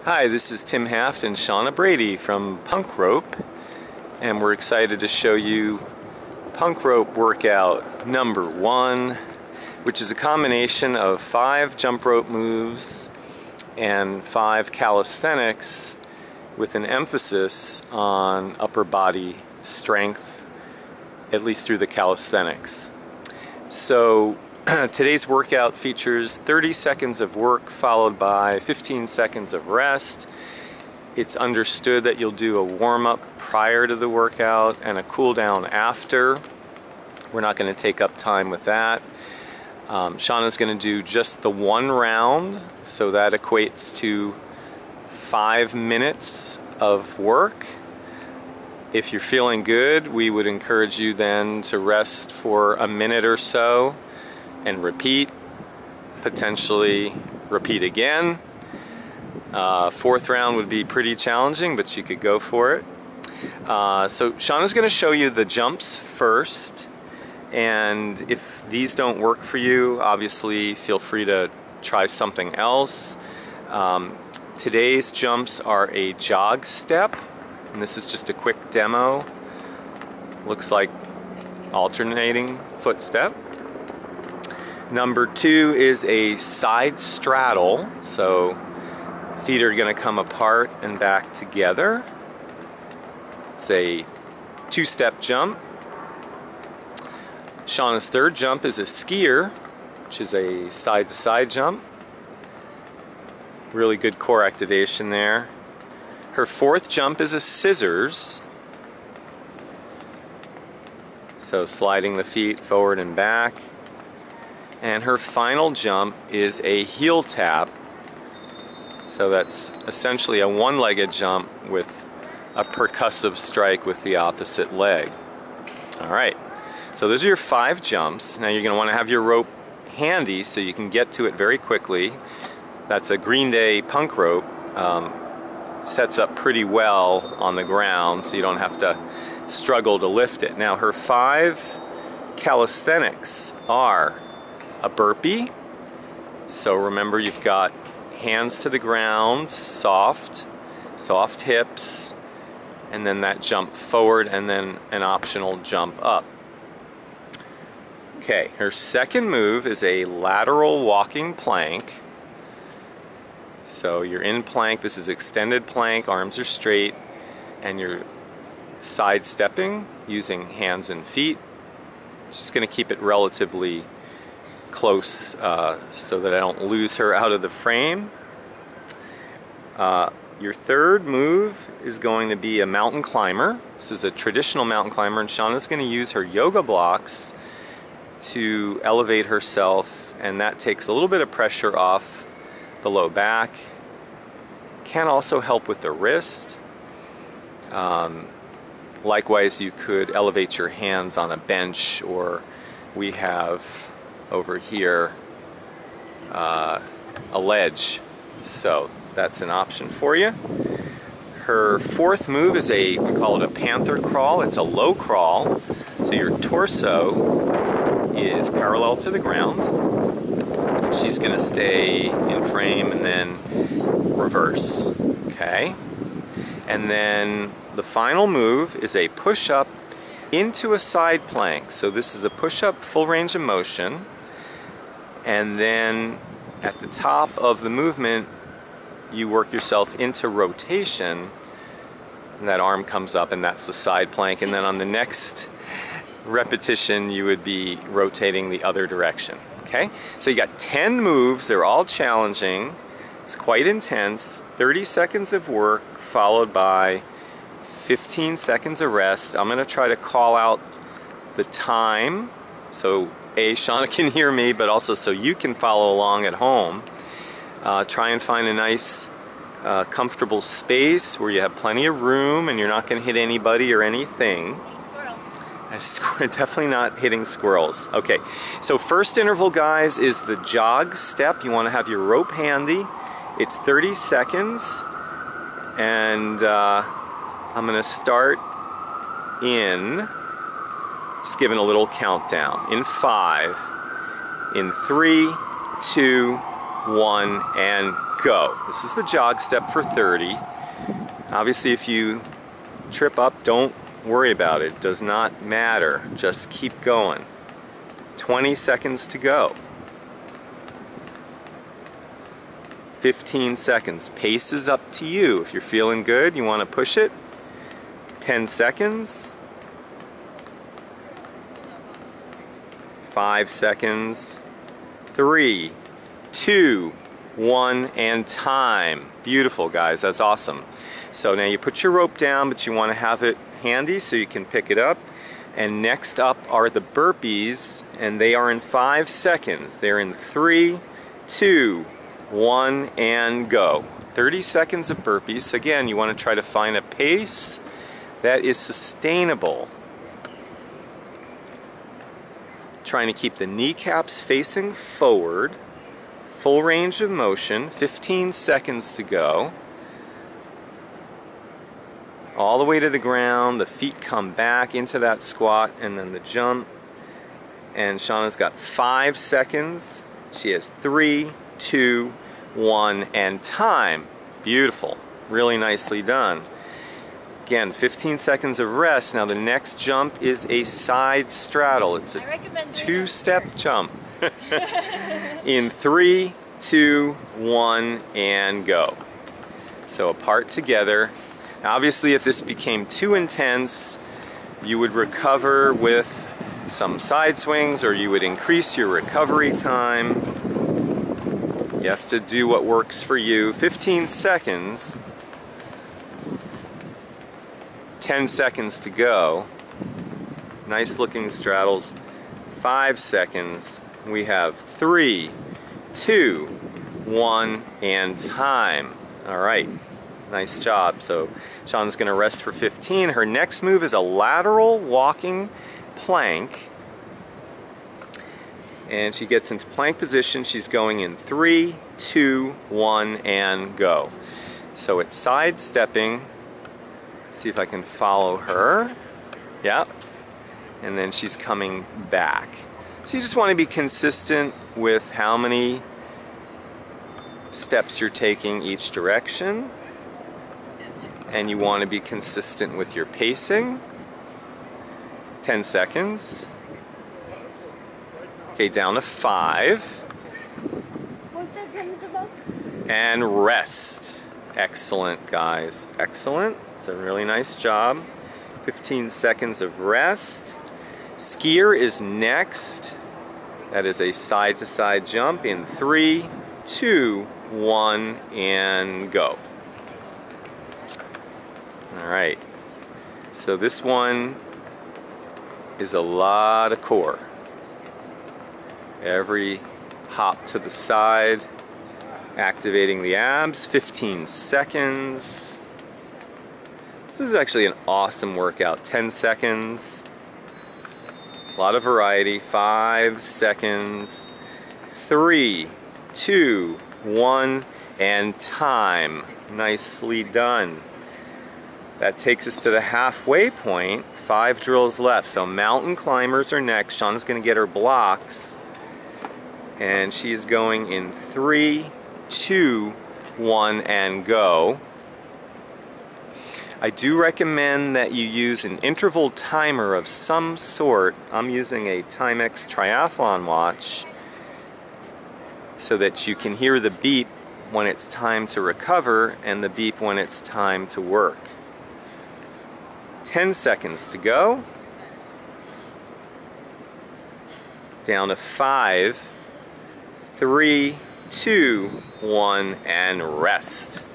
Hi, this is Tim Haft and Shana Brady from Punk Rope, and we're excited to show you Punk Rope workout number 1, which is a combination of 5 jump rope moves and 5 calisthenics with an emphasis on upper body strength, at least through the calisthenics. So today's workout features 30 seconds of work followed by 15 seconds of rest. It's understood that you'll do a warm-up prior to the workout and a cool-down after. We're not going to take up time with that. Shana's going to do just the 1 round, so that equates to 5 minutes of work. If you're feeling good, we would encourage you then to rest for a minute or so and repeat, potentially repeat again. 4th round would be pretty challenging, but you could go for it. So Shana's going to show you the jumps first, and if these don't work for you, obviously feel free to try something else. Today's jumps are a jog step, and this is just a quick demo. Looks like alternating foot step. Number 2 is a side straddle, so feet are going to come apart and back together. It's a 2-step jump. Shana's 3rd jump is a skier, which is a side-to-side jump. Really good core activation there. Her 4th jump is a scissors, so sliding the feet forward and back. And her final jump is a heel tap, so that's essentially a one-legged jump with a percussive strike with the opposite leg. Alright, so those are your 5 jumps. Now you're going to want to have your rope handy so you can get to it very quickly. That's a Green Day punk rope. Sets up pretty well on the ground so you don't have to struggle to lift it. Now her 5 calisthenics are a burpee, so remember you've got hands to the ground, soft hips, and then that jump forward and then an optional jump up. Okay, her 2nd move is a lateral walking plank. So you're in plank, this is extended plank, arms are straight, and you're sidestepping using hands and feet. It's just going to keep it relatively close so that I don't lose her out of the frame. Your 3rd move is going to be a mountain climber. This is a traditional mountain climber, and Shana's going to use her yoga blocks to elevate herself, and that takes a little bit of pressure off the low back. Can also help with the wrist. Likewise, you could elevate your hands on a bench, or we have over here a ledge, so that's an option for you. Her 4th move is we call it a Panther Crawl. It's a low crawl, so your torso is parallel to the ground. She's going to stay in frame and then reverse. Okay, and then the final move is a push-up into a side plank. So this is a push-up full range of motion, and then at the top of the movement you work yourself into rotation, and that arm comes up, and that's the side plank, and then on the next repetition you would be rotating the other direction. Okay, so you got 10 moves, they're all challenging, it's quite intense, 30 seconds of work followed by 15 seconds of rest. I'm going to try to call out the time so Shana can hear me, but also so you can follow along at home. Try and find a nice comfortable space where you have plenty of room and you're not going to hit anybody or anything. Definitely not hitting squirrels. Okay, so first interval, guys, is the jog step. You want to have your rope handy. It's 30 seconds, and I'm going to start in, just giving a little countdown, in 5, in 3, 2, 1, and go. This is the jog step for 30. Obviously, if you trip up, don't worry about it. It does not matter. Just keep going. 20 seconds to go. 15 seconds. Pace is up to you. If you're feeling good, you want to push it. 10 seconds. 5 seconds. 3, 2, 1, and time. Beautiful, guys. That's awesome. So now you put your rope down, but you want to have it handy so you can pick it up. And next up are the burpees, and they are in 5 seconds. They're in 3, 2, 1, and go. 30 seconds of burpees. Again, you want to try to find a pace that is sustainable. Trying to keep the kneecaps facing forward. Full range of motion. 15 seconds to go. All the way to the ground. The feet come back into that squat, and then the jump. And Shana's got 5 seconds. She has 3, 2, 1, and time. Beautiful. Really nicely done. Again, 15 seconds of rest. Now the next jump is a side straddle. It's a 2-step jump. In 3, 2, 1, and go. So apart together. Now obviously, if this became too intense, you would recover with some side swings, or you would increase your recovery time. You have to do what works for you. 15 seconds. 10 seconds to go. Nice looking straddles. 5 seconds. We have 3, 2, 1, and time. All right. Nice job. So Shana's going to rest for 15. Her next move is a lateral walking plank. And she gets into plank position. She's going in 3, 2, 1, and go. So it's sidestepping. See if I can follow her. Yep. And then she's coming back. So you just want to be consistent with how many steps you're taking each direction. And you want to be consistent with your pacing. 10 seconds. Okay, down to 5. And rest. Excellent, guys. Excellent. It's a really nice job. 15 seconds of rest. Skier is next. That is a side-to-side jump in 3, 2, 1, and go. All right. So this one is a lot of core. Every hop to the side, activating the abs. 15 seconds. This is actually an awesome workout. 10 seconds. A lot of variety. 5 seconds. 3, 2, 1, and time. Nicely done. That takes us to the halfway point. 5 drills left. So mountain climbers are next. Shana's going to get her blocks. And she's going in 3, 2, 1, and go. I do recommend that you use an interval timer of some sort. I'm using a Timex triathlon watch so that you can hear the beep when it's time to recover and the beep when it's time to work. 10 seconds to go. Down to 5, 3, 2, 1, and rest.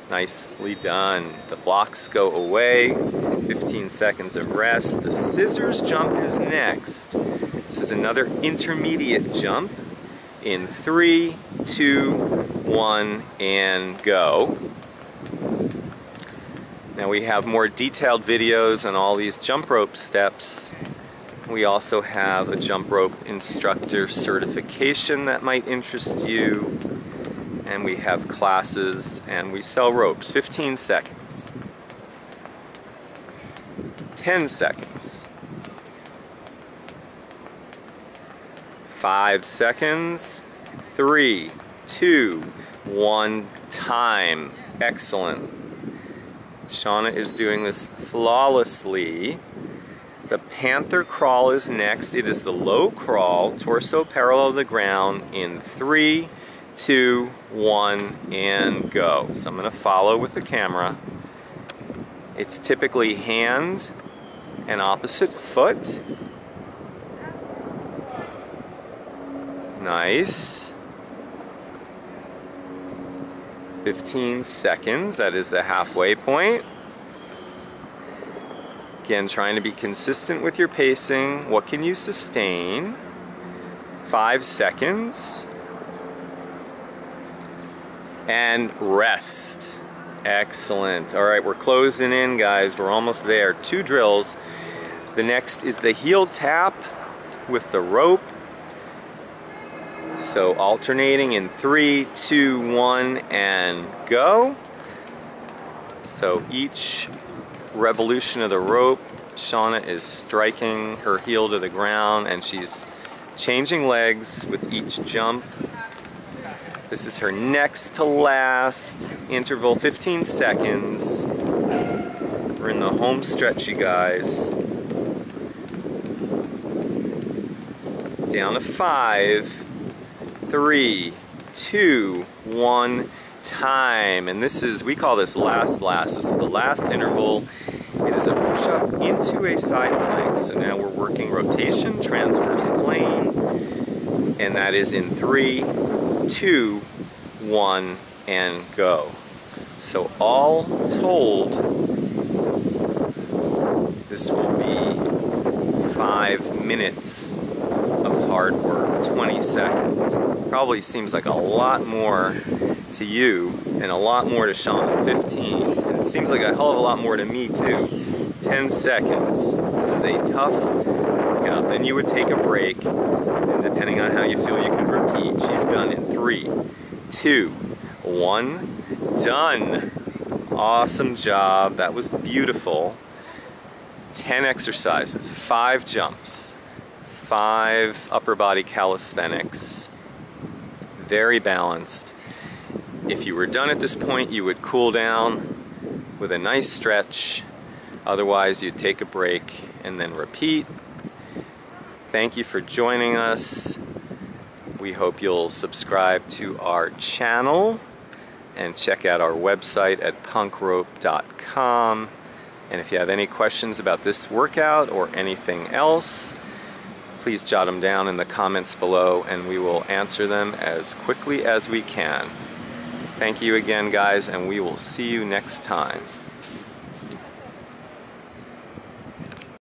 Nicely done. The blocks go away. 15 seconds of rest. The scissors jump is next. This is another intermediate jump in 3, 2, 1, and go. Now we have more detailed videos on all these jump rope steps. We also have a jump rope instructor certification that might interest you. And we have classes and we sell ropes. 15 seconds. 10 seconds. 5 seconds. 3, 2, 1, time. Excellent. Shana is doing this flawlessly. The Panther Crawl is next. It is the low crawl, torso parallel to the ground in 3, 2, 1, and go. So I'm going to follow with the camera. It's typically hand and opposite foot. Nice. 15 seconds, that is the halfway point. Again, trying to be consistent with your pacing. What can you sustain? 5 seconds. And rest. Excellent. All right, we're closing in, guys. We're almost there. 2 drills. The next is the heel tap with the rope. So alternating in 3, 2, 1, and go. So each revolution of the rope, Shana is striking her heel to the ground and she's changing legs with each jump. This is her next to last interval, 15 seconds. We're in the home stretch, you guys. Down to 5, 3, 2, 1, time. And this is, we call this last. This is the last interval. It is a push-up into a side plank. So now we're working rotation, transverse plane, and that is in 3, 2, 1, and go. So all told, this will be 5 minutes of hard work, 20 seconds. Probably seems like a lot more to you and a lot more to Shana, 15. And it seems like a hell of a lot more to me too. 10 seconds. This is a tough workout. Then you would take a break, and depending on how you feel, you can repeat. She's done in 3, 2, 1, done. Awesome job. That was beautiful. 10 exercises, 5 jumps, 5 upper body calisthenics. Very balanced. If you were done at this point, you would cool down with a nice stretch. Otherwise, you'd take a break and then repeat. Thank you for joining us. We hope you'll subscribe to our channel and check out our website at punkrope.com. And if you have any questions about this workout or anything else, please jot them down in the comments below and we will answer them as quickly as we can. Thank you again, guys, and we will see you next time.